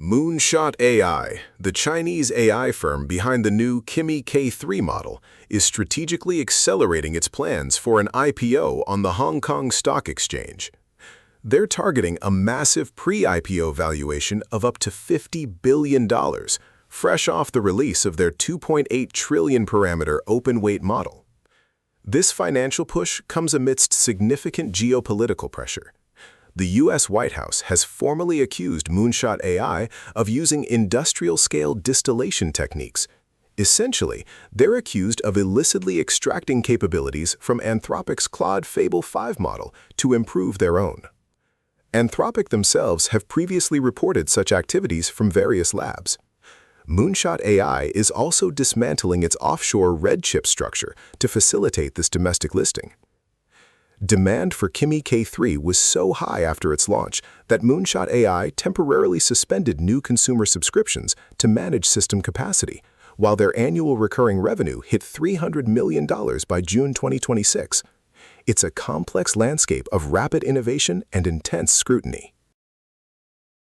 Moonshot AI, the Chinese AI firm behind the new Kimi K3 model, is strategically accelerating its plans for an IPO on the Hong Kong Stock Exchange. They're targeting a massive pre-IPO valuation of up to $50 billion, fresh off the release of their 2.8 trillion parameter open-weight model. This financial push comes amidst significant geopolitical pressure. The U.S. White House has formally accused Moonshot AI of using industrial-scale distillation techniques. Essentially, they're accused of illicitly extracting capabilities from Anthropic's Claude Fable 5 model to improve their own. Anthropic themselves have previously reported such activities from various labs. Moonshot AI is also dismantling its offshore red chip structure to facilitate this domestic listing. Demand for Kimi K3 was so high after its launch that Moonshot AI temporarily suspended new consumer subscriptions to manage system capacity, while their annual recurring revenue hit $300 million by June 2026. It's a complex landscape of rapid innovation and intense scrutiny.